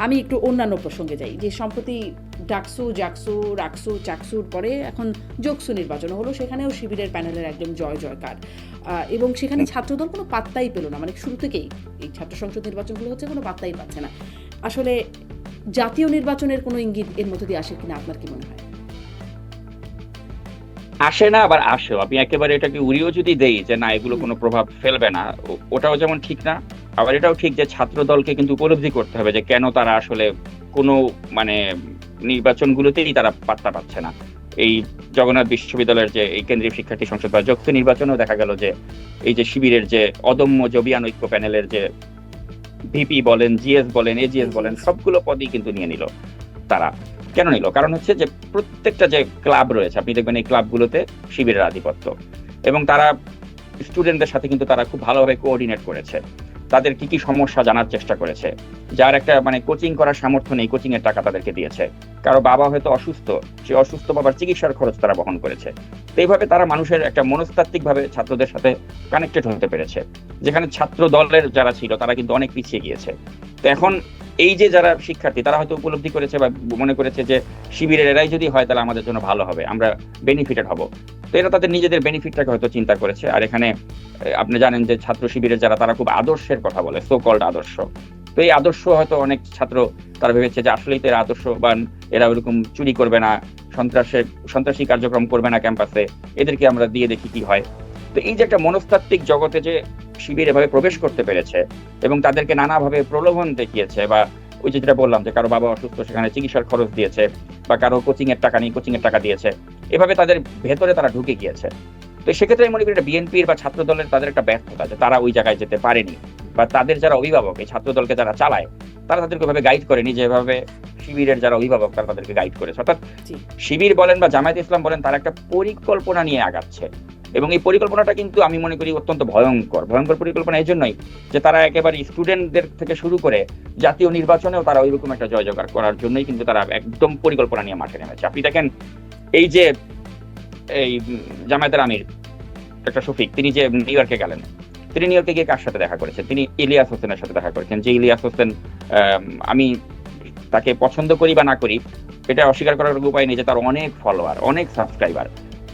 আমি একটু অন্যান্য প্রসঙ্গে যাই, যে সম্প্রতি ডাকসু, জাকসু, রাকসু, চাকসুর পরে এখন যোগসু নির্বাচন হলো, সেখানেও শিবিরের প্যানেলের একদম জয় জয়কার, এবং সেখানে ছাত্রদল কোনো পাত্তাই পেল না, মানে শুরু থেকেই এই ছাত্র সংসদ নির্বাচনগুলো হচ্ছে কোনো পাত্তাই পাচ্ছে না। আসলে জাতীয় নির্বাচনের কোনো ইঙ্গিত এর মধ্যে দিয়ে আসে কিনা আপনার কি মনে হয়? আসে না, আবার আসেও। আমি একেবারে এটাকে উড়িয়েও যদি দেই যে না এগুলো কোনো প্রভাব ফেলবে না, ওটাও যেমন ঠিক না, আবার এটাও ঠিক যে ছাত্র দলকে কিন্তু উপলব্ধি করতে হবে যে কেন তারা আসলে কোনো মানে নির্বাচনগুলোতেই তারা পাত্তা পাচ্ছে না। এই জগন্নাথ বিশ্ববিদ্যালয়ের যে এই কেন্দ্রীয় শিক্ষার্থী সংসদ বা যৌথ নির্বাচনেও দেখা গেল যে এই যে শিবিরের যে অদম্য জবিয়ান ঐক্য প্যানেলের যে ভিপি বলেন, জিএস বলেন, এজিএস বলেন, সবগুলো পদই কিন্তু নিয়ে নিল তারা। কেন নিল? কারণ হচ্ছে যে প্রত্যেকটা যে ক্লাব রয়েছে, আপনি দেখবেন এই ক্লাবগুলোতে শিবিরের আধিপত্য, এবং তারা স্টুডেন্টদের সাথে কিন্তু তারা খুব ভালোভাবে কোঅর্ডিনেট করেছে, তাদের কি কি সমস্যা জানার চেষ্টা করেছে। যার একটা মানে কোচিং করার সামর্থ্য নেই, কোচিং এর টাকা তাদেরকে দিয়েছে। কারো বাবা হয়তো অসুস্থ, সে অসুস্থ বাবার চিকিৎসার খরচ তারা বহন করেছে। তো এইভাবে তারা মানুষের একটা মনস্তাত্ত্বিক ভাবে ছাত্রদের সাথে কানেক্টেড হতে পেরেছে, যেখানে ছাত্র দলের যারা ছিল তারা কিন্তু অনেক পিছিয়ে গিয়েছে। তো এখন এই যে যারা শিক্ষার্থী তারা হয়তো উপলব্ধি করেছে বা মনে করেছে যে শিবিরের এরাই যদি হয় তাহলে আমাদের জন্য ভালো হবে, আমরা বেনিফিটেড হব। তো এরা তাদের নিজেদের বেনিফিটটাকে হয়তো চিন্তা করেছে। আর এখানে আপনি জানেন যে ছাত্র শিবিরের যারা তারা খুব আদর্শের কথা বলে, সো কল্ড আদর্শ। তো এই আদর্শ হয়তো অনেক ছাত্র তারা ভেবেছে যে আসলেই তো এরা আদর্শবান, এরা ওরকম চুরি করবে না, সন্ত্রাসী কার্যক্রম করবে না ক্যাম্পাসে, এদেরকে আমরা দিয়ে দেখি কি হয়। তো এই যে একটা মনস্তাত্ত্বিক জগতে যে শিবির এভাবে প্রবেশ করতে পেরেছে এবং তাদেরকে নানাভাবে প্রলোভন দেখিয়েছে, বা ওই যে যেটা বললাম যে কারো বাবা অসুস্থ সেখানে চিকিৎসার খরচ দিয়েছে, বা কারো কোচিং এর টাকা নেই কোচিং এর টাকা দিয়েছে, এভাবে তাদের ভেতরে তারা ঢুকে গিয়েছে। তো সেক্ষেত্রে আমি মনে করি এটা বিএনপির বা ছাত্র দলের তাদের একটা ব্যর্থতা যে তারা ওই জায়গায় যেতে পারেনি, বা তাদের যারা অভিভাবক এই ছাত্র দলকে যারা চালায় তারা তাদেরকে ওইভাবে গাইড করেনি যেভাবে শিবিরের যারা অভিভাবক তারা তাদেরকে গাইড করেছে। অর্থাৎ শিবির বলেন বা জামায়াত ইসলাম বলেন, তারা একটা পরিকল্পনা নিয়ে আগাচ্ছে, এবং এই পরিকল্পনাটা কিন্তু আমি মনে করি অত্যন্ত ভয়ঙ্কর পরিকল্পনা এই জন্যই যে তারা একেবারে স্টুডেন্টদের থেকে শুরু করে জাতীয় নির্বাচনেও তারা ওইরকম একটা জয় জয়কার করার জন্যই কিন্তু তারা একদম পরিকল্পনা নিয়ে মাঠে নেমেছে। আপনি দেখেন এই যে এই জামায়াতের আমির ডক্টর শফিক, তিনি যে নিউ ইয়র্কে গেলেন, তিনি নিউ ইয়র্কে গিয়ে কার সাথে দেখা করেছেন? তিনি ইলিয়াস হোসেনের সাথে দেখা করেছেন। যে ইলিয়াস হোসেন, আমি তাকে পছন্দ করি বা না করি এটা অস্বীকার করার উপায় নেই যে তার অনেক ফলোয়ার, অনেক সাবস্ক্রাইবার।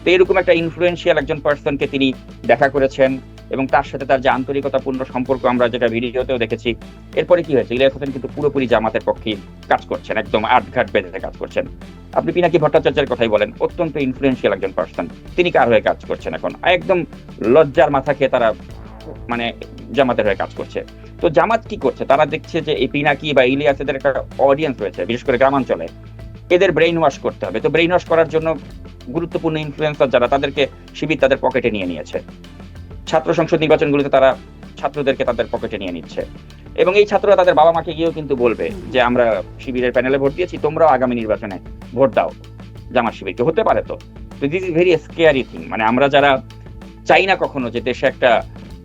তো এরকম একটা ইনফ্লুয়েন্সিয়াল একজন পার্সনকে তিনি দেখা করেছেন, এবং তার সাথে তার যে আন্তরিকতাপূর্ণ সম্পর্ক আমরা যেটা ভিডিওতেও দেখেছি। এরপরে কি হয়েছে? ইলিয়াস হোসেন কিন্তু পুরোপুরি জামাতের পক্ষে কাজ করছেন, একদম আটঘাট বেঁধে কাজ করছেন। আপনি পিনাকি ভট্টাচার্যের কথাই বলেন, অত্যন্ত ইনফ্লুয়েন্সিয়াল একজন পার্সন, তিনি কার হয়ে কাজ করছেন এখন? একদম লজ্জার মাথা খেয়ে তারা মানে জামাতের হয়ে কাজ করছে। তো জামাত কি করছে? তারা দেখছে যে এই পিনাকি বা ইলিয়াসের একটা অডিয়েন্স রয়েছে, বিশেষ করে গ্রামাঞ্চলে, এদের ব্রেইন ওয়াশ করতে হবে। তো ব্রেইন ওয়াশ করার জন্য গুরুত্বপূর্ণ ইনফ্লুয়েন্সার যারা তাদেরকে শিবির তাদের পকেটে নিয়ে নিয়েছে। ছাত্র সংসদ নির্বাচনগুলোতে তারা ছাত্রদেরকে তাদের পকেটে নিয়ে নিচ্ছে, এবং এই ছাত্ররা তাদের বাবা মাকে গিয়েও কিন্তু বলবে যে আমরা শিবিরের প্যানেলে ভোট দিয়েছি, তোমরাও আগামী নির্বাচনে ভোট দাও জামাত শিবিরকে। হতে পারে তো। তো this is very scary thing. মানে আমরা যারা চাই না কখনো যে দেশে একটা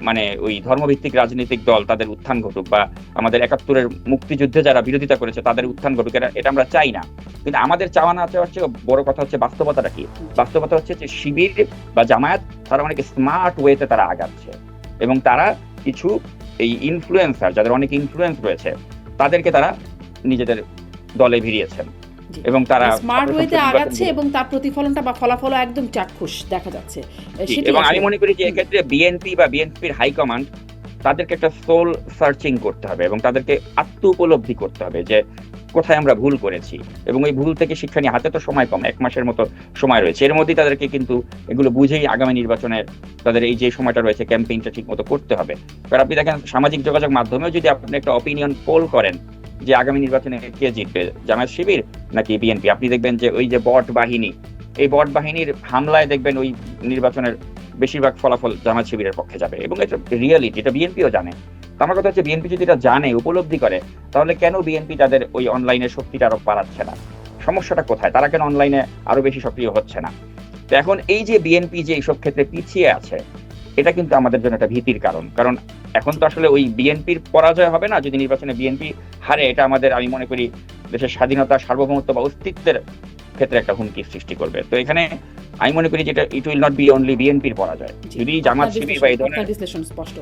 মানে ওই ধর্মভিত্তিক রাজনৈতিক দল তাদের উত্থান ঘটুক, বা আমাদের ৭১-এর মুক্তিযুদ্ধে যারা বিরোধিতা করেছে তাদের উত্থান ঘটুক, এটা আমরা চাই না। কিন্তু আমাদের চাওয়া না চাওয়ার চেয়ে বড় কথা হচ্ছে বাস্তবতাটা কি। বাস্তবতা হচ্ছে যে শিবির বা জামায়াত তারা অনেক স্মার্ট ওয়েতে তারা আগাচ্ছে, এবং তারা কিছু এই ইনফ্লুয়েন্সার যাদের অনেক ইনফ্লুয়েন্স রয়েছে তাদেরকে তারা নিজেদের দলে ভিড়িয়েছেন, এবং তারা স্মার্ট ওয়েতে আগাচ্ছে, এবং তার প্রতিফলনটা বা ফলাফল একদম চাক্ষুষ দেখা যাচ্ছে। এবং আমি মনে করি যে এক্ষেত্রে বিএনপি বা বিএনপির হাইকমান্ড তাদেরকে একটা সোল সার্চিং করতে হবে, এবং তাদেরকে আত্ম উপলব্ধি করতে হবে যে কোথায় আমরা ভুল করেছি, এবং ওই ভুল থেকে শিক্ষা নিয়ে, হাতে তো সময় কম, 1 মাসের মতো সময় রয়েছে, এর মধ্যেই তাদেরকে কিন্তু এগুলো বুঝেই আগামী নির্বাচনের তাদের এই যে সময়টা রয়েছে ক্যাম্পেইনটা ঠিক মতো করতে হবে। কারণ আপনি দেখেন সামাজিক যোগাযোগ মাধ্যমেও যদি আপনি একটা অপিনিয়ন পোল করেন যে আগামী নির্বাচনে কে জিতবে, জামায়াত শিবির নাকি বিএনপি, আপনি দেখবেন যে ওই যে বট বাহিনী, এই বট বাহিনীর হামলায় দেখবেন ওই নির্বাচনের বেশিরভাগ ফলাফল জামায়াত শিবিরের পক্ষে যাবে, এবং এটা রিয়েলিটি, এটা বিএনপিও জানে। আমার কথা হচ্ছে বিএনপি যদি এটা জানে, উপলব্ধি করে, তাহলে কেন বিএনপি তাদের ওই অনলাইনে শক্তিটা আরো বাড়াচ্ছে না? সমস্যাটা কোথায়? তারা কেন অনলাইনে আরো বেশি সক্রিয় হচ্ছে না? তো এখন এই যে বিএনপি যে এইসব ক্ষেত্রে পিছিয়ে আছে, এটা কিন্তু আমাদের জন্য একটা ভীতির কারণ। কারণ এখন তো আসলে ওই বিএনপির পরাজয় হবে না, যদি নির্বাচনে বিএনপি হারে, এটা আমাদের আমি মনে করি দেশের স্বাধীনতা, সার্বভৌমত্ব বা অস্তিত্বের ক্ষেত্রে একটা হুমকি সৃষ্টি করবে। তো এখানে আমি মনে করি যেটা it will not be only বিএনপির পরাজয়, যদি জামাত শিবির বা এই ধরনের বিশ্লেষণ স্পষ্ট।